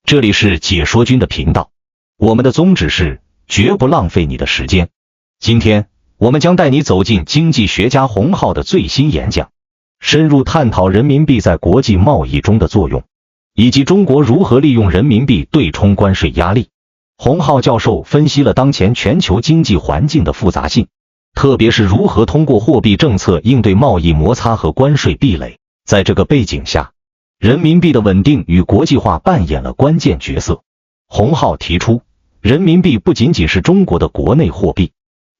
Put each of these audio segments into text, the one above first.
这里是解说君的频道，我们的宗旨是绝不浪费你的时间。今天我们将带你走进经济学家洪灏的最新演讲，深入探讨人民币在国际贸易中的作用，以及中国如何利用人民币对冲关税压力。洪灏教授分析了当前全球经济环境的复杂性，特别是如何通过货币政策应对贸易摩擦和关税壁垒。在这个背景下，人民币的稳定与国际化扮演了关键角色。洪灏提出，人民币不仅仅是中国的国内货币，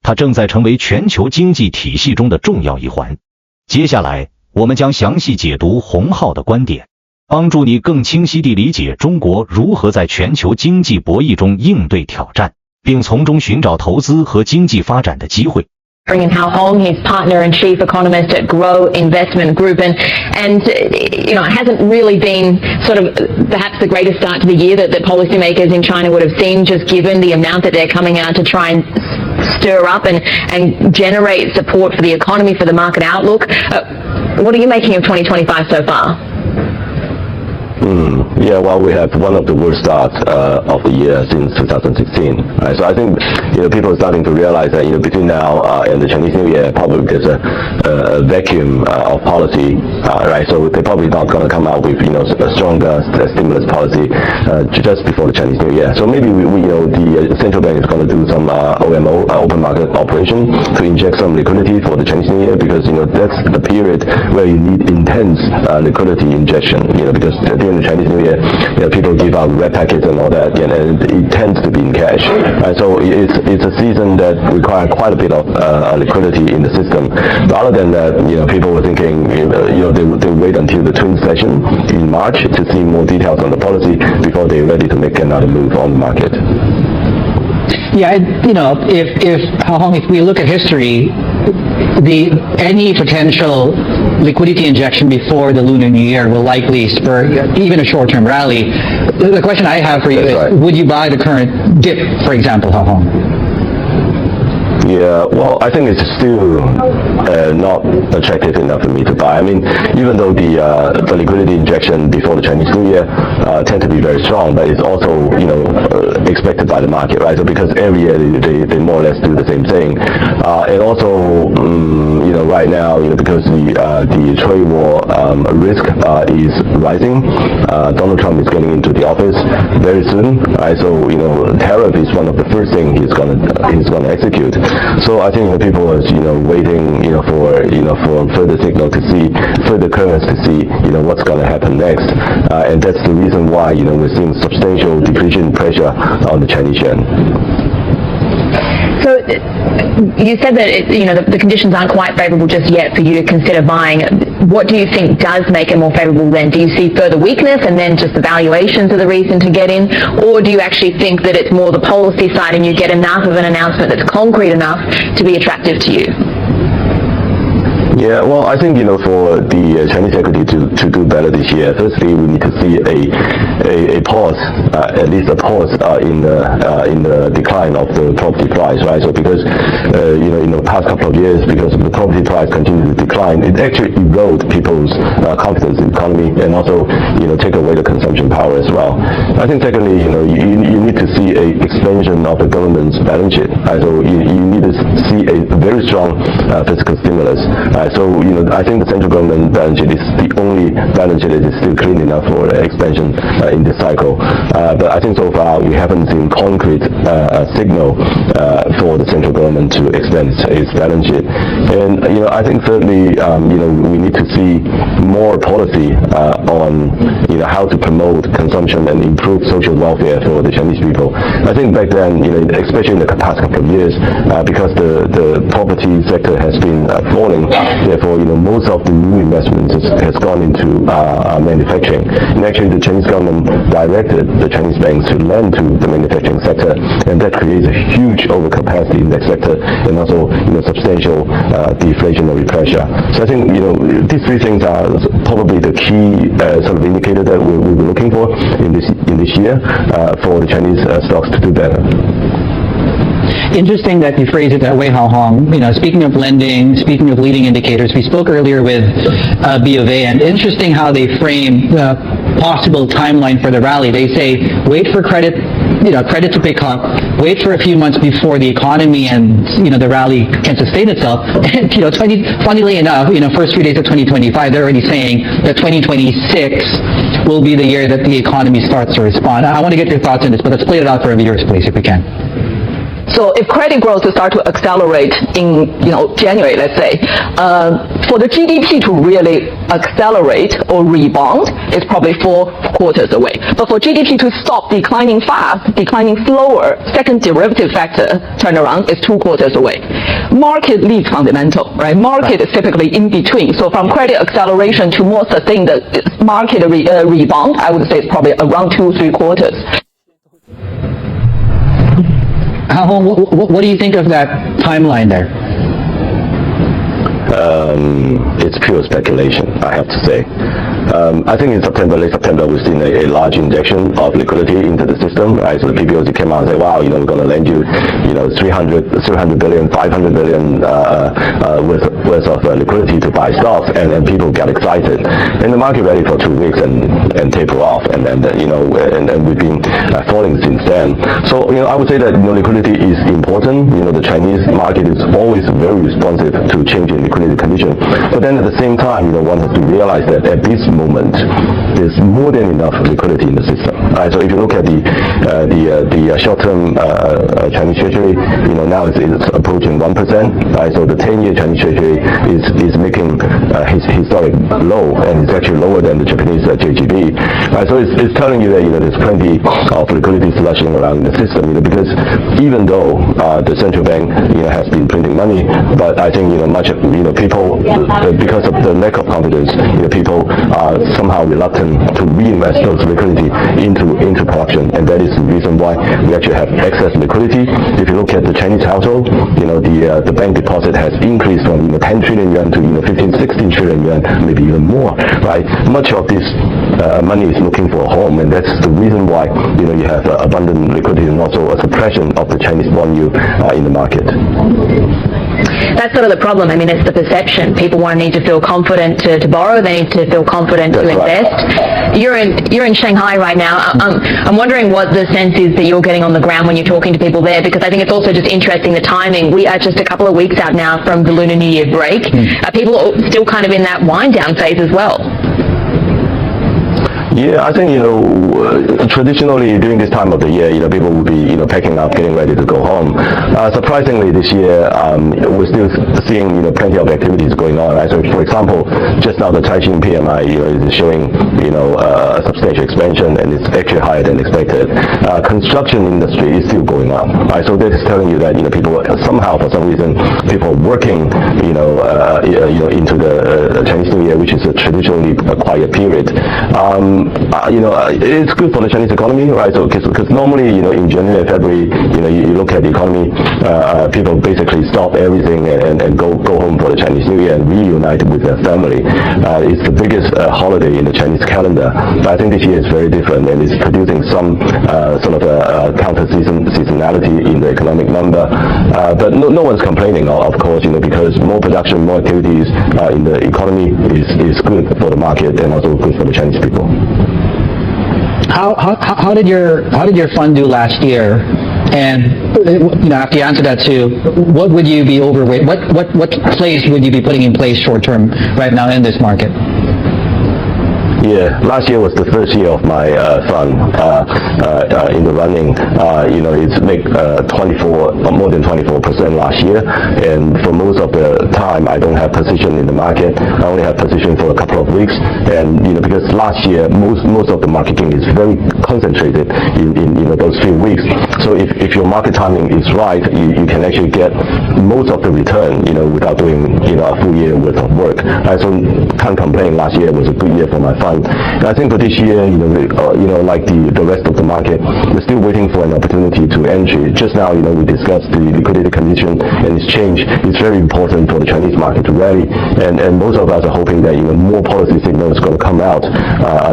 它正在成为全球经济体系中的重要一环。接下来，我们将详细解读洪灏的观点，帮助你更清晰地理解中国如何在全球经济博弈中应对挑战，并从中寻找投资和经济发展的机会。And Hao Hong, his partner and chief economist at Grow Investment Group, and it hasn't really been sort of perhaps the greatest start to the year that policymakers in China would have seen, just given the amount that they're coming out to try and stir up and generate support for the economy, for the market outlook. What are you making of 2025 so far? Yeah, well, we have one of the worst starts of the year since 2016. Right? So I think people are starting to realize that between now and the Chinese New Year, probably there's a vacuum of policy, right? So they're probably not going to come out with a stronger stimulus policy just before the Chinese New Year. So maybe the central bank is going to do some OMO, open market operation, to inject some liquidity for the Chinese New Year, because that's the period where you need intense liquidity injection. Because during the Chinese New Year, people give out red packets and all that, and it tends to be in cash. Right? So it's a season that requires quite a bit of liquidity in the system. But other than that, people were thinking, they'll wait until the twin session in March to see more details on the policy before they're ready to make another move on the market. Yeah, if we look at history, any potential liquidity injection before the Lunar New Year will likely spur even a short-term rally. The question I have for you is, would you buy the current dip, for example, Hao Hong? Yeah, well, I think it's still not attractive enough for me to buy. I mean, even though the liquidity injection before the Chinese New Year tend to be very strong, but it's also expected by the market, right? So because every year they more or less do the same thing, and also right now because the trade war risk is rising, Donald Trump is getting into the office very soon, right? So tariff is one of the first things he's gonna execute. So I think people are waiting for further signal to see, further currents to see what's going to happen next, and that's the reason why we're seeing substantial depreciation pressure on the Chinese yuan. So you said that the conditions aren't quite favourable just yet for you to consider buying. What do you think does make it more favourable then? Do you see further weakness and then just the valuations are the reason to get in? Or do you actually think that it's more the policy side and you get enough of an announcement that's concrete enough to be attractive to you? Yeah, well, I think for the Chinese equity to do better this year, firstly we need to see a pause, at least a pause in the decline of the property price, right? So because in the past couple of years, because the property price continued to decline, it actually eroded people's confidence in the economy, and also take away the consumption power as well. I think secondly, you need to see a expansion of the government's balance sheet, right? So you need to see a very strong fiscal stimulus. So I think the central government balance sheet is the only balance sheet that is still clean enough for expansion in this cycle. But I think so far we haven't seen concrete signal for the central government to expand its balance sheet. And I think thirdly, we need to see more policy on how to promote consumption and improve social welfare for the Chinese people. I think back then, especially in the past couple of years, because the property sector has been falling. Therefore, most of the new investments has gone into manufacturing. And actually, the Chinese government directed the Chinese banks to lend to the manufacturing sector, and that creates a huge overcapacity in that sector, and also substantial deflationary pressure. So I think these three things are probably the key sort of indicator that we'll be looking for in this year for the Chinese stocks to do better. Interesting that you phrase it that way, Hao Hong. Speaking of lending, speaking of leading indicators, we spoke earlier with B of A, and interesting how they frame possible timeline for the rally. They say wait for credit to pick up, wait for a few months before the economy and the rally can sustain itself. And funnily enough, first 3 days of 2025, they're already saying that 2026 will be the year that the economy starts to respond. I want to get your thoughts on this, but let's play it out for viewers, please, if we can. So if credit growth to start to accelerate in January, let's say, for the GDP to really accelerate or rebound, it's probably 4 quarters away. But for GDP to stop declining fast, declining slower, second derivative factor turnaround is 2 quarters away. Market leads fundamental, right? Market is typically in between. So from credit acceleration to more sustained market rebound, I would say it's probably around 2-3 quarters. What do you think of that timeline there? It's pure speculation, I have to say. I think in late September, we've seen a large injection of liquidity into the system, right? So the PBOC came out and said, wow, we're going to lend you, 300 billion, 500 billion worth of liquidity to buy stocks, and people get excited. And the market ready for 2 weeks and taper off, and we've been falling since then. So, I would say that, liquidity is important. The Chinese market is always very responsive to changing liquidity conditions. But then at the same time, one has to realize that at this moment, there's more than enough liquidity in the system. Right? So if you look at the short-term Chinese Treasury, now it's approaching 1%. Right? So the 10-year Chinese Treasury is making his historic low, and it's actually lower than the Japanese JGB. Right? So it's telling you that there's plenty of liquidity slushing around in the system. Because even though the central bank has been printing money, but I think much people, because of the lack of confidence, people are somehow reluctant to reinvest those liquidity into production, and that is the reason why we actually have excess liquidity. If you look at the Chinese household, the bank deposit has increased from 10 trillion yuan to 15, 16 trillion yuan, maybe even more. Right? Much of this money is looking for a home, and that's the reason why you have abundant liquidity and also a suppression of the Chinese bond yield in the market. That's sort of the problem. I mean, it's the perception. People want to need to feel confident to borrow. They need to feel confident to invest. Right. You're in Shanghai right now. I'm wondering what the sense is that you're getting on the ground when you're talking to people there, because I think it's also just interesting the timing. We are just a couple of weeks out now from the Lunar New Year break. People are still kind of in that wind down phase as well. Yeah, I think, traditionally during this time of the year, people will be, packing up, getting ready to go home. Surprisingly, this year, we're still seeing, plenty of activities going on. Right? So, for example, just now the Caixin PMI, is showing, a substantial expansion, and it's actually higher than expected. Construction industry is still going up. Right? So this is telling you that, people somehow, for some reason, people are working, into the Chinese New Year, which is a traditionally a quiet period. It's good for the Chinese economy, right? So, because normally, in January and February, you look at the economy, people basically stop everything and go home for the Chinese New Year and reunite with their family. It's the biggest holiday in the Chinese calendar. But I think this year is very different, and it's producing some sort of a counter-seasonality in the economic number. But no one's complaining, of course, because more production, more activities in the economy is good for the market and also good for the Chinese people. How did your fund do last year? And after you answer that too, what would you be overweight? What place would you be putting in place short term right now in this market? Yeah, last year was the first year of my fund in the running. It's make more than 24% last year, and for most of the time I don't have position in the market. I only have position for a couple of weeks, and because last year most of the market gain is very concentrated in those few weeks. So if your market timing is right, you can actually get most of the return without doing a full year worth of work. So can't complain. Last year was a good year for my fund. And I think for this year, like the rest of the market, we're still waiting for an opportunity to entry. Just now, we discussed the liquidity condition and its change. It's very important for the Chinese market to rally, and most of us are hoping that more policy signals are going to come out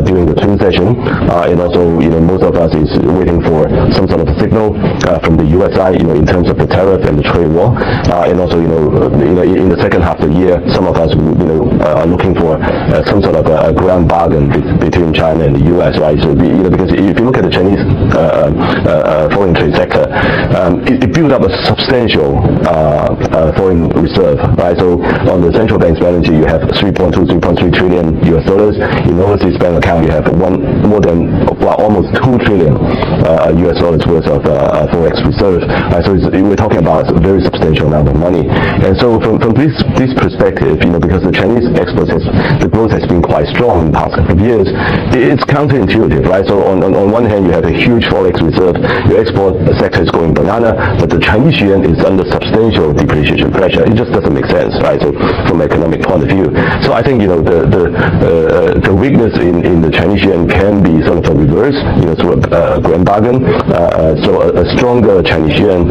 during the twin session, and also most of us is waiting for some sort of signal from the US side, in terms of the tariff and the trade war, and also in the second half of the year, some of us are looking for some sort of a ground bargain bargain between China and the U.S., right? So, because if you look at the Chinese foreign trade sector, it built up a substantial foreign reserve, right? So on the central bank's balance sheet, you have 3.3 trillion US dollars. In overseas bank account, you have almost 2 trillion US dollars worth of forex reserve. So we're talking about a very substantial amount of money. And so from this perspective, because the Chinese exports the growth has been quite strong in the past couple of years, it's counterintuitive, right? So on one hand, you have a huge forex reserve, your export sector is going banana, but the Chinese yuan is under substantial depreciation pressure. It just doesn't make sense, right? So from an economic point of view, so I think the weakness in the Chinese yuan can be sort of a reverse, through a grand bargain. So a stronger Chinese yuan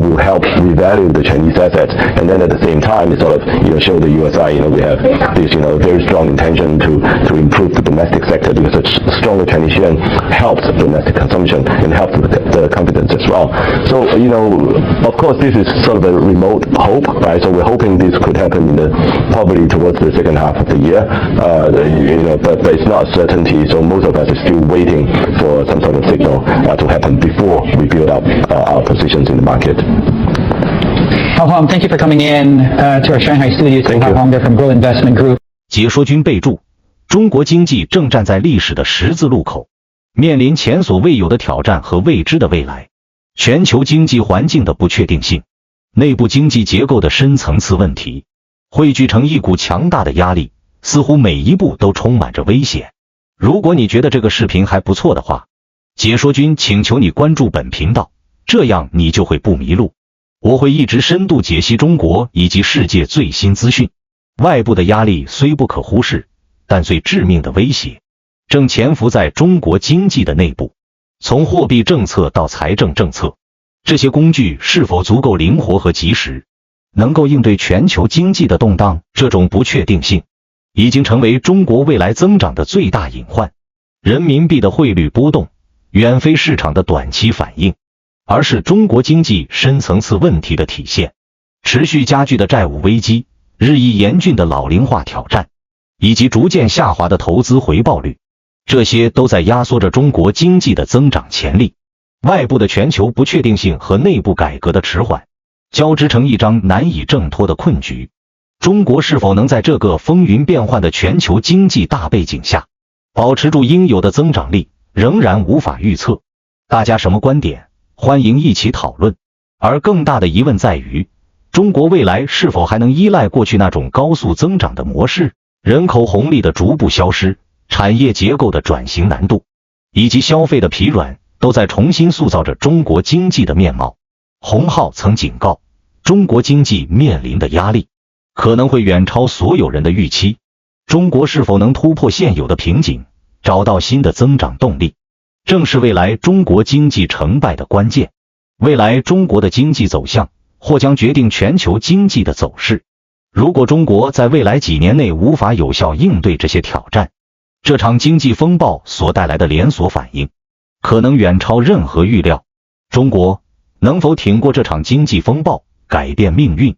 will help revalue the Chinese assets, and then at the same time, it sort of show the USI we have this very strong intention to improve the domestic sector, because a stronger Chinese yuan helps domestic consumption and helps the confidence as well. So of course, this is sort of a remote hope, right? So we're hoping this could happen probably towards the second half of the year, but it's not a certainty. So most of us are still waiting for some sort of signal to happen before we build up our positions in the market. Hao Hong, thank you for coming in to our Shanghai studios. Hao Hong there from Grow Investment Group. 解说君备注：中国经济正站在历史的十字路口，面临前所未有的挑战和未知的未来。全球经济环境的不确定性，内部经济结构的深层次问题，汇聚成一股强大的压力，似乎每一步都充满着危险。如果你觉得这个视频还不错的话，解说君请求你关注本频道，这样你就会不迷路。我会一直深度解析中国以及世界最新资讯。外部的压力虽不可忽视，但最致命的威胁正潜伏在中国经济的内部。从货币政策到财政政策，这些工具是否足够灵活和及时，能够应对全球经济的动荡？这种不确定性已经成为中国未来增长的最大隐患。人民币的汇率波动远非市场的短期反应，而是中国经济深层次问题的体现。持续加剧的债务危机，日益严峻的老龄化挑战，以及逐渐下滑的投资回报率，这些都在压缩着中国经济的增长潜力。外部的全球不确定性和内部改革的迟缓，交织成一张难以挣脱的困局。中国是否能在这个风云变幻的全球经济大背景下，保持住应有的增长力，仍然无法预测。大家什么观点？欢迎一起讨论。而更大的疑问在于，中国未来是否还能依赖过去那种高速增长的模式？人口红利的逐步消失，产业结构的转型难度，以及消费的疲软，都在重新塑造着中国经济的面貌。洪灏曾警告，中国经济面临的压力可能会远超所有人的预期。中国是否能突破现有的瓶颈，找到新的增长动力，正是未来中国经济成败的关键。未来中国的经济走向或将决定全球经济的走势。如果中国在未来几年内无法有效应对这些挑战，这场经济风暴所带来的连锁反应可能远超任何预料。中国能否挺过这场经济风暴，改变命运？